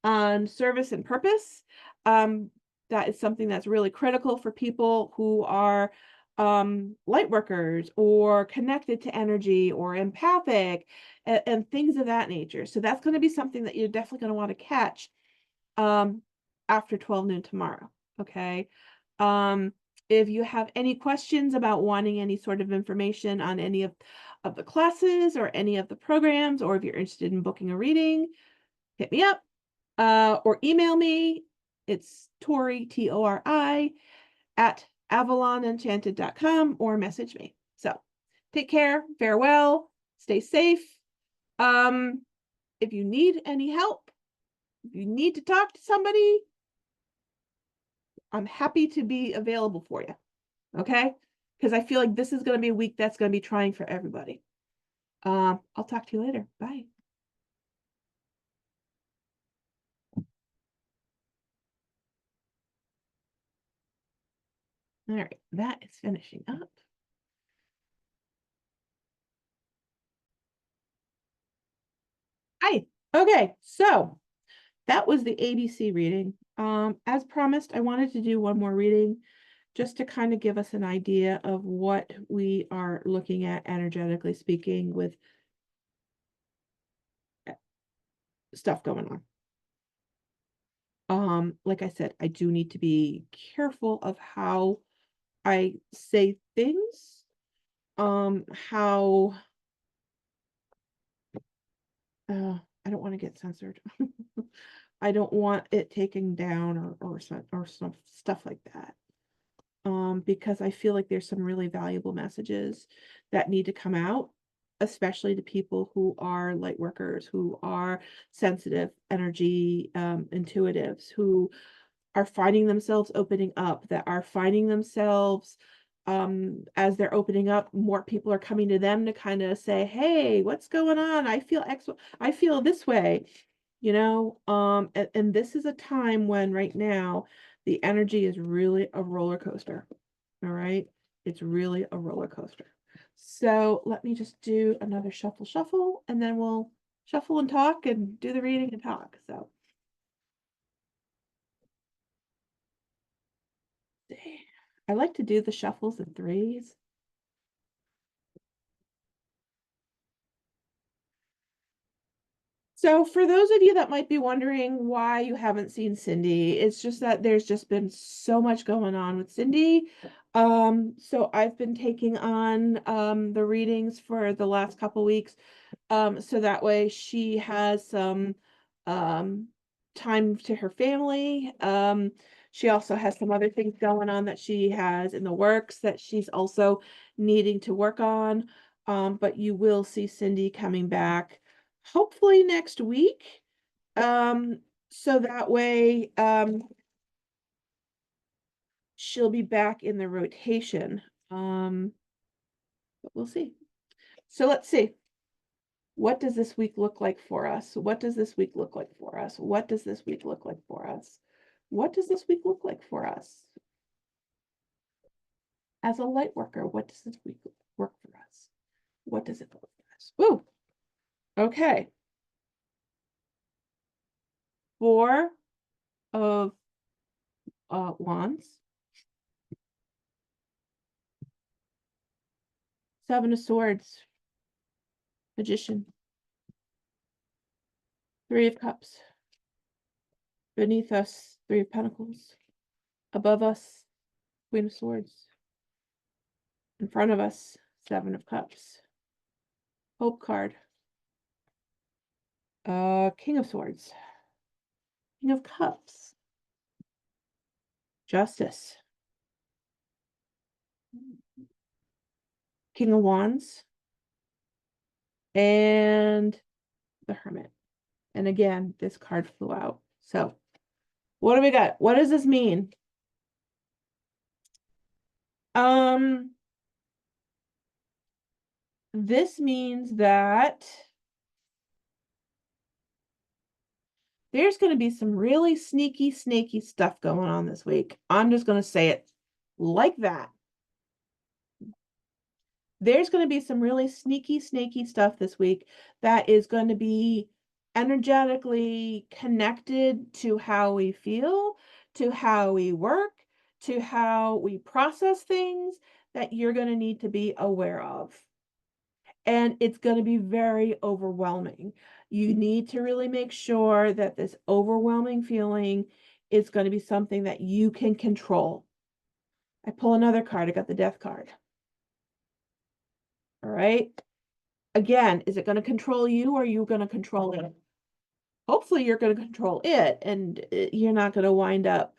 on service and purpose. That is something that's really critical for people who are light workers or connected to energy or empathic and things of that nature. So that's going to be something that you're definitely going to want to catch. after 12 noon tomorrow. Okay. If you have any questions about wanting any sort of information on any of the classes or any of the programs, or if you're interested in booking a reading, hit me up or email me. It's Tori, Tori, at avalonenchanted.com, or message me. So take care, farewell, stay safe. If you need any help, if you need to talk to somebody, I'm happy to be available for you. Okay? Because I feel like this is going to be a week that's going to be trying for everybody. I'll talk to you later. Bye. All right, that is finishing up. Hi. Okay, so that was the ABC reading. As promised, I wanted to do one more reading just to kind of give us an idea of what we are looking at energetically speaking with stuff going on. Like I said, I do need to be careful of how I say things, how I don't want to get censored. I don't want it taken down or some stuff like that. Because I feel like there's some really valuable messages that need to come out, especially to people who are light workers, who are sensitive energy, intuitives, who are finding themselves opening up, that are finding themselves, as they're opening up, more people are coming to them to kind of say, hey, what's going on? I feel this way, and this is a time when right now the energy is really a roller coaster. All right. It's really a roller coaster. So let me just do another shuffle, and then we'll shuffle and talk and do the reading and talk. So I like to do the shuffles in threes. So for those of you that might be wondering why you haven't seen Cindy, it's just that there's just been so much going on with Cindy. So I've been taking on the readings for the last couple weeks. So that way she has some time to her family. She also has some other things going on that she has in the works that she's also needing to work on. But you will see Cindy coming back hopefully next week. So that way she'll be back in the rotation. But we'll see. So let's see. What does this week look like for us? What does this week look like for us? What does this week look like for us? What does this week look like for us? As a light worker, what does this week work for us? What does it look for us? Ooh, okay. 4 of Wands. 7 of Swords. Magician. 3 of Cups. Beneath us, 3 of Pentacles. Above us, Queen of Swords. In front of us, 7 of Cups. Hope card. King of Swords. King of Cups. Justice. King of Wands. And the Hermit. And again, this card flew out. So what do we got? What does this mean? This means that there's going to be some really sneaky, snaky stuff going on this week. I'm just going to say it like that. There's going to be some really sneaky, snaky stuff this week that is going to be energetically connected to how we feel, to how we work, to how we process things that you're going to need to be aware of. And it's going to be very overwhelming. You need to really make sure that this overwhelming feeling is going to be something that you can control. I pull another card. I got the Death card. All right. Again, is it going to control you, or are you going to control it? Hopefully you're going to control it, and you're not going to wind up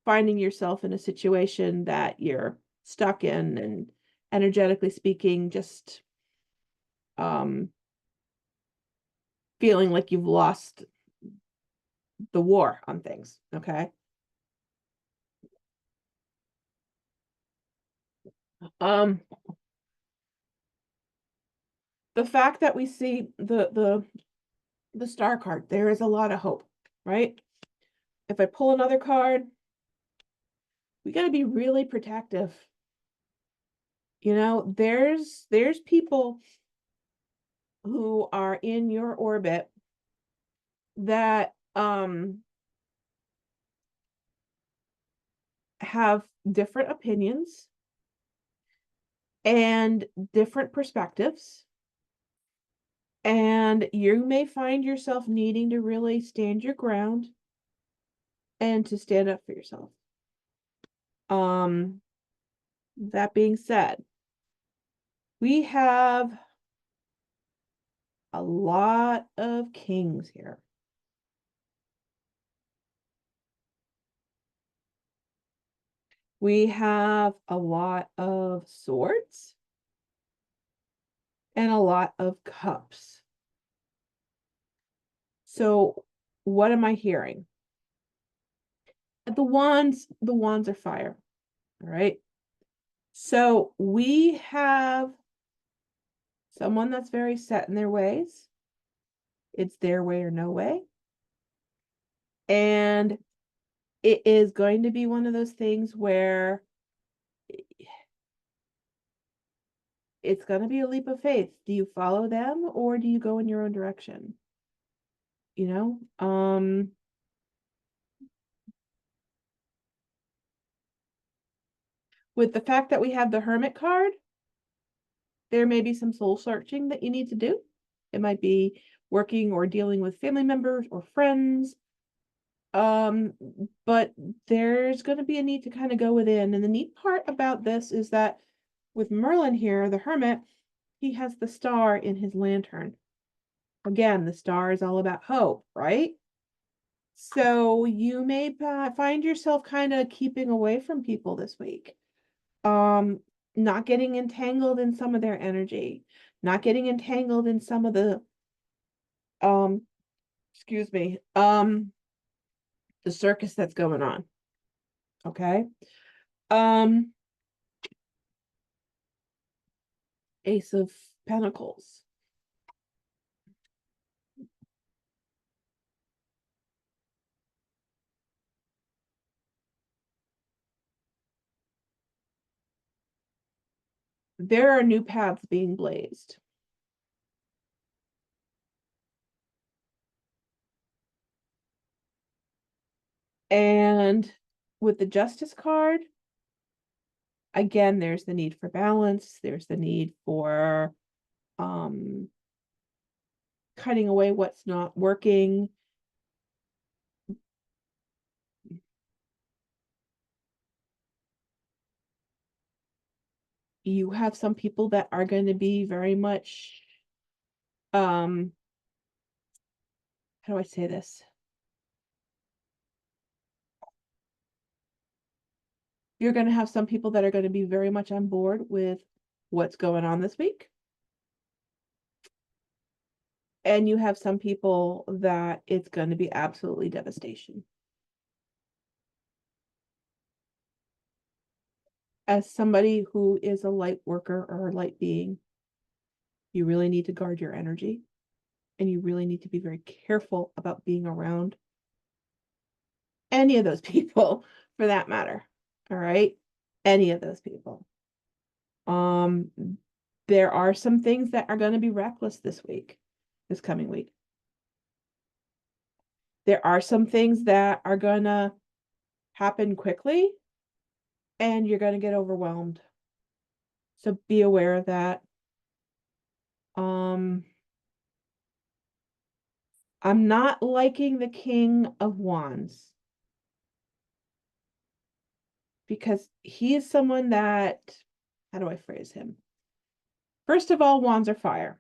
finding yourself in a situation that you're stuck in, and energetically speaking, just feeling like you've lost the war on things. Okay. Um, the fact that we see the star card, there is a lot of hope, right? If I pull another card, we got to be really protective. You know, there's people who are in your orbit that have different opinions and different perspectives, and you may find yourself needing to really stand your ground and to stand up for yourself. That being said, we have a lot of kings here. We have a lot of swords and a lot of cups. So what am I hearing? The wands are fire. All right. So we have someone that's very set in their ways. It's their way or no way. And it is going to be one of those things where it's going to be a leap of faith. Do you follow them, or do you go in your own direction? You know, with the fact that we have the Hermit card, there may be some soul searching that you need to do. It might be working or dealing with family members or friends. But there's going to be a need to kind of go within. And the neat part about this is that with Merlin here, the Hermit, he has the star in his lantern. Again, the star is all about hope, right? So you may find yourself kind of keeping away from people this week. Not getting entangled in some of their energy, not getting entangled in some of the um excuse me, the circus that's going on. Okay. Um, Ace of Pentacles. There are new paths being blazed. And with the Justice card, again, there's the need for balance. There's the need for cutting away what's not working. You have some people that are going to be very much, how do I say this? You're going to have some people that are going to be very much on board with what's going on this week. And you have some people that it's going to be absolutely devastation. As somebody who is a light worker or a light being, you really need to guard your energy, and you really need to be very careful about being around any of those people for that matter. All right. Any of those people. Um, there are some things that are going to be reckless this coming week. There are some things that are going to happen quickly, and you're going to get overwhelmed. So be aware of that. I'm not liking the King of Wands. because he is someone that, how do I phrase him? First of all, wands are fire.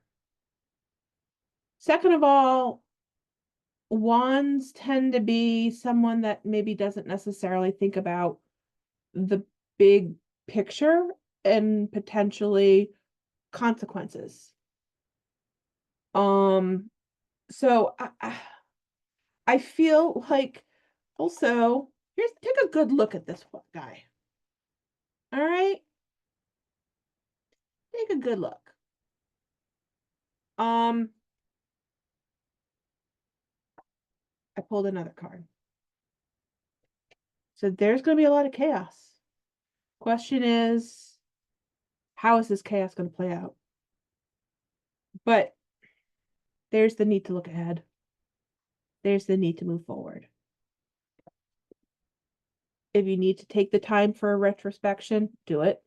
Second of all, wands tend to be someone that maybe doesn't necessarily think about the big picture and potentially consequences. So I feel like also here's take a good look at this guy. All right, take a good look. I pulled another card. So there's going to be a lot of chaos. Question is, how is this chaos going to play out? But there's the need to look ahead. There's the need to move forward. If you need to take the time for a retrospection, do it.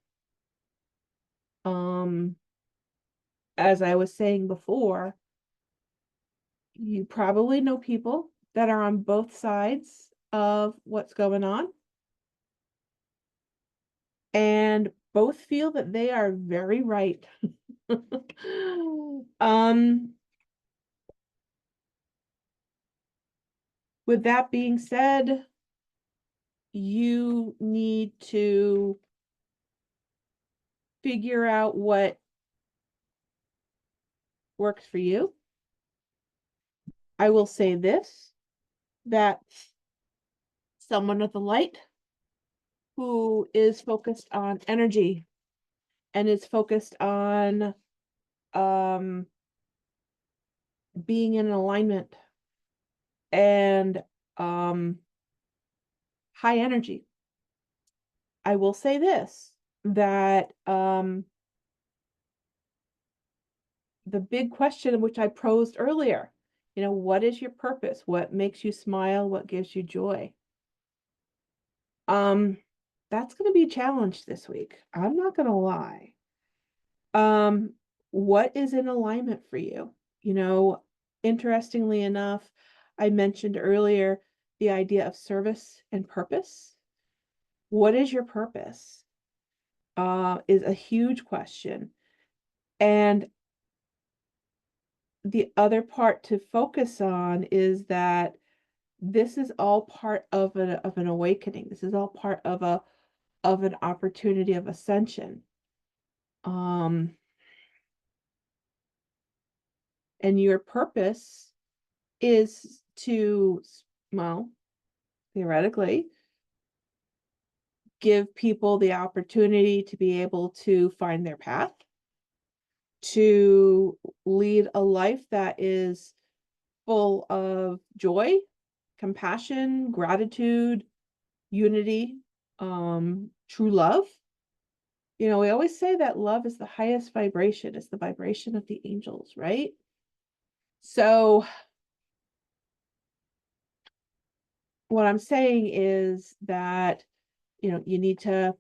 As I was saying before, you probably know people that are on both sides of what's going on, and both feel that they are very right. With that being said, you need to figure out what works for you. I will say this, that someone with the light who is focused on energy and is focused on being in alignment and high energy. I will say this, that the big question which I posed earlier, what is your purpose? What makes you smile? What gives you joy? That's going to be a challenge this week. I'm not going to lie. What is in alignment for you? Interestingly enough, I mentioned earlier the idea of service and purpose. What is your purpose? Is a huge question. And the other part to focus on is that this is all part of an awakening. This is all part of an opportunity of ascension. And your purpose is to, well, theoretically, give people the opportunity to be able to find their path, to lead a life that is full of joy, compassion, gratitude, unity, true love. We always say that love is the highest vibration. It's the vibration of the angels, right? So what I'm saying is that, you need to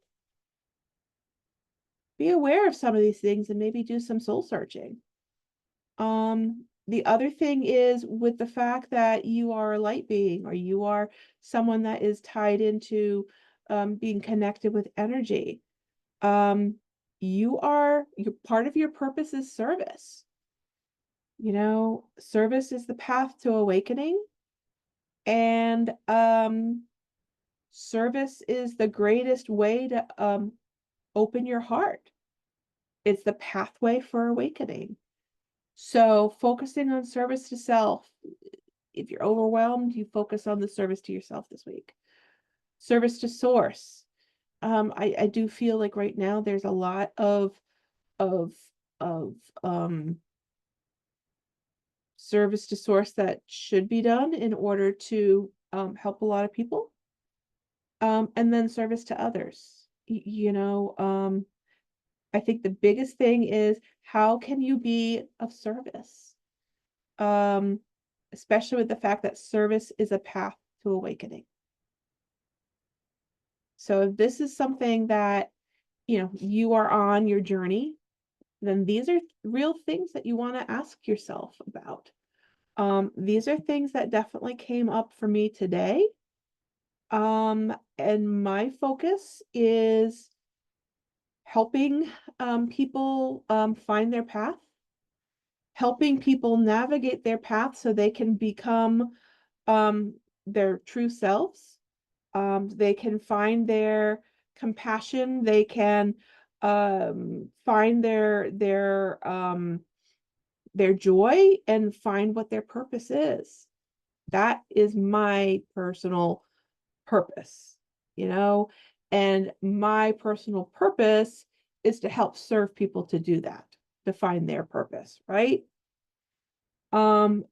be aware of some of these things and maybe do some soul searching. The other thing is, with the fact that you are a light being, or you are someone that is tied into being connected with energy, your part of your purpose is service. Service is the path to awakening, and service is the greatest way to open your heart. It's the pathway for awakening. So focusing on service to self. If you're overwhelmed, you focus on the service to yourself this week. Service to source. I do feel like right now there's a lot of of service to source that should be done in order to help a lot of people. And then service to others. I think the biggest thing is, how can you be of service? Especially with the fact that service is a path to awakening. So if this is something that, you are on your journey, then these are real things that you want to ask yourself about. These are things that definitely came up for me today. And my focus is helping people find their path, helping people navigate their path so they can become um, their true selves. They can find their compassion. They can find their joy and find what their purpose is. That is my personal purpose, you know, and my personal purpose is to help serve people to do that, to find their purpose, right? Um,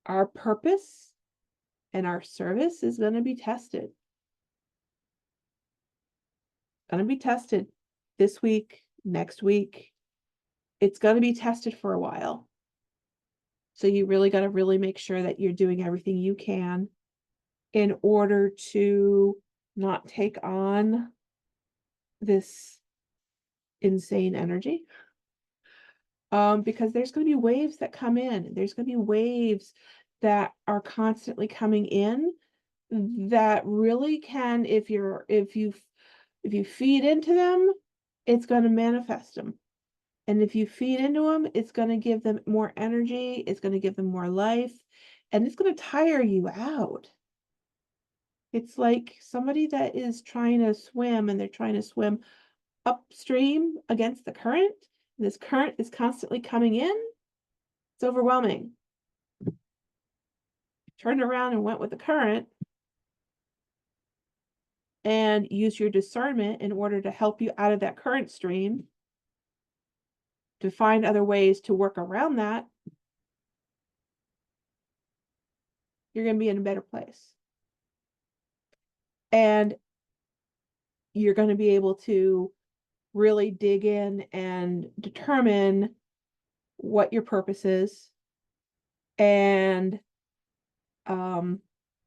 our purpose and our service is going to be tested. Going to be tested this week, next week. It's going to be tested for a while. So you really got to really make sure that you're doing everything you can in order to not take on this insane energy. Because there's going to be waves that come in. There's going to be waves that are constantly coming in that really can, if you feed into them, it's going to manifest them. And if you feed into them, it's going to give them more energy, it's going to give them more life, and it's going to tire you out. It's like somebody that is trying to swim and they're trying to swim upstream against the current. And this current is constantly coming in. It's overwhelming. Turned around and went with the current and use your discernment in order to help you out of that current stream, to find other ways to work around that, you're going to be in a better place. And you're going to be able to really dig in and determine what your purpose is and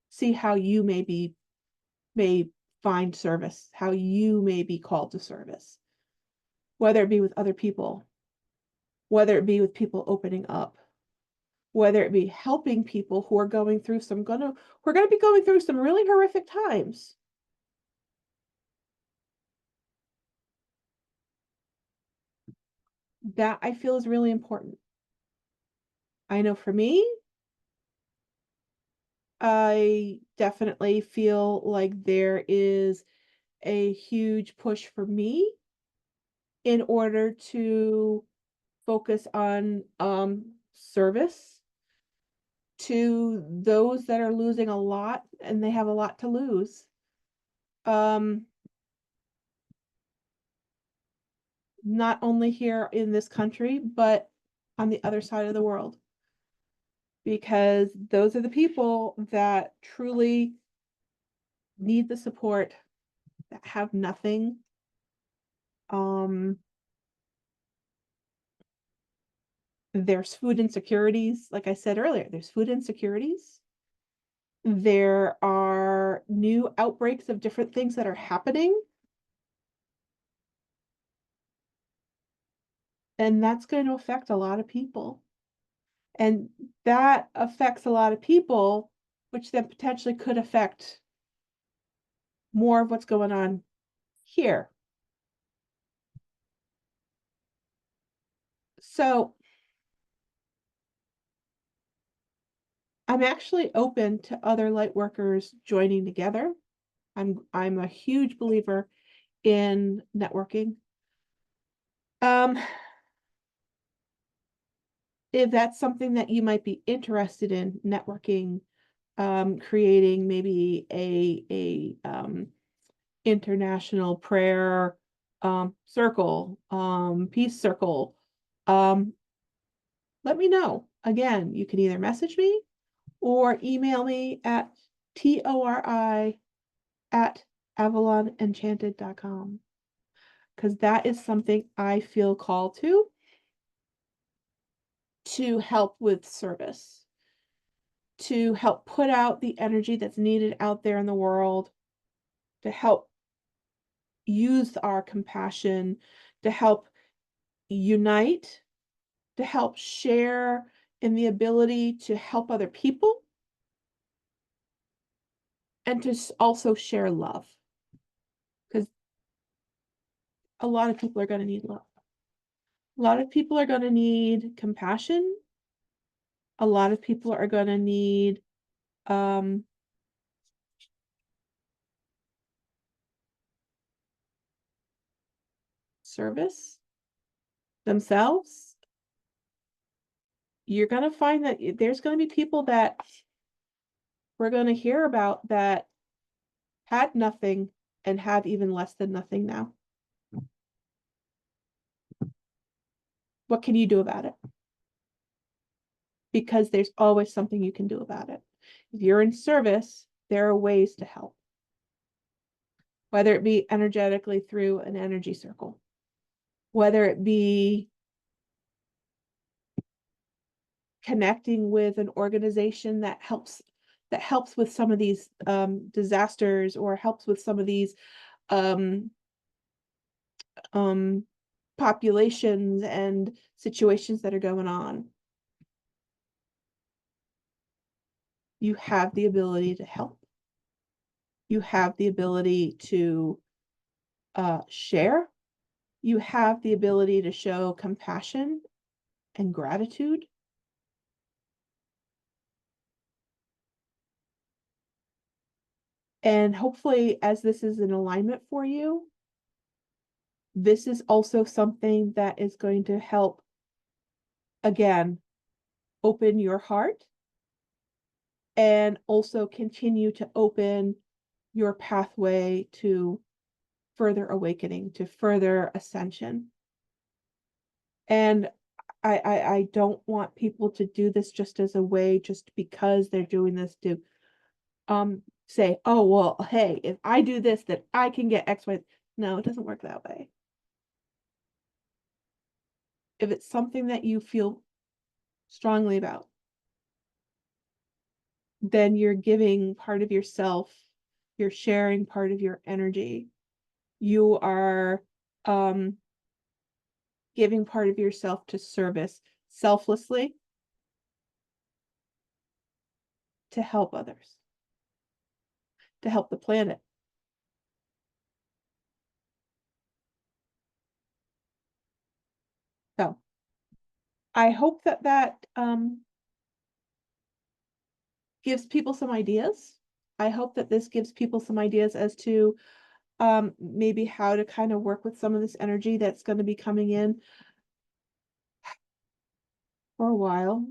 see how you may find service, how you may be called to service, whether it be with other people, whether it be with people opening up, whether it be helping people who are going through we're going to be going through some really horrific times. That I feel is really important. I know for me, I definitely feel like there is a huge push for me in order to focus on service to those that are losing a lot and they have a lot to lose. Um, not only here in this country, but on the other side of the world. Because those are the people that truly need the support, that have nothing. There's food insecurities. Like I said earlier, there's food insecurities. There are new outbreaks of different things that are happening. And that's going to affect a lot of people. And that affects a lot of people, which then potentially could affect more of what's going on here. So I'm actually open to other light workers joining together. I'm a huge believer in networking. Um, if that's something that you might be interested in, networking, creating maybe a international prayer circle, peace circle, um, let me know. Again, you can either message me or email me at tori@avalonenchanted.com, because that is something I feel called to help with service, to help put out the energy that's needed out there in the world, to help use our compassion, to help unite, to help share in the ability to help other people. and to also share love, because a lot of people are going to need love. A lot of people are going to need compassion. A lot of people are going to need service themselves. You're going to find that there's going to be people that we're going to hear about that had nothing and have even less than nothing now. What can you do about it? Because there's always something you can do about it. If you're in service, there are ways to help, whether it be energetically through an energy circle, whether it be connecting with an organization that helps with some of these disasters, or helps with some of these um, populations and situations that are going on. You have the ability to help. You have the ability to share. You have the ability to show compassion and gratitude. And hopefully, as this is in alignment for you, this is also something that is going to help, again, open your heart and also continue to open your pathway to further awakening, to further ascension. And I don't want people to do this just as a way, just because they're doing this, to say, oh, well, hey, if I do this, then I can get X, Y. No, it doesn't work that way. If it's something that you feel strongly about, then you're giving part of yourself, you're sharing part of your energy. You are giving part of yourself to service selflessly to help others, to help the planet. So I hope that gives people some ideas. I hope that this gives people some ideas as to maybe how to kind of work with some of this energy that's going to be coming in for a while.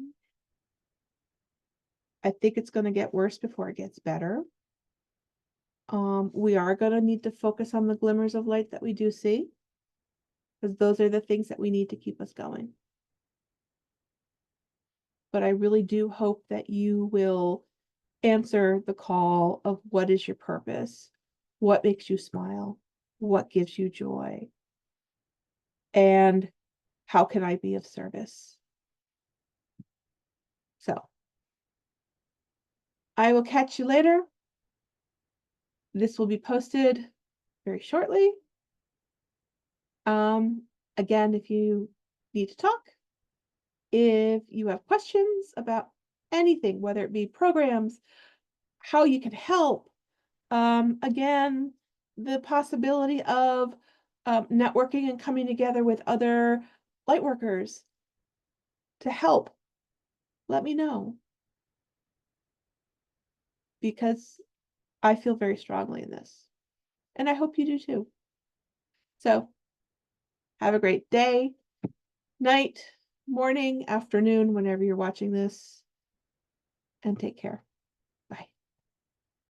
I think it's going to get worse before it gets better. We are going to need to focus on the glimmers of light that we do see, because those are the things that we need to keep us going. But I really do hope that you will answer the call of what is your purpose, what makes you smile, what gives you joy, and how can I be of service? So I will catch you later. This will be posted very shortly. Again, if you need to talk, if you have questions about anything, whether it be programs, how you can help, again, the possibility of networking and coming together with other light workers to help, let me know, because I feel very strongly in this, and I hope you do too. So have a great day, night, morning, afternoon, whenever you're watching this, and take care.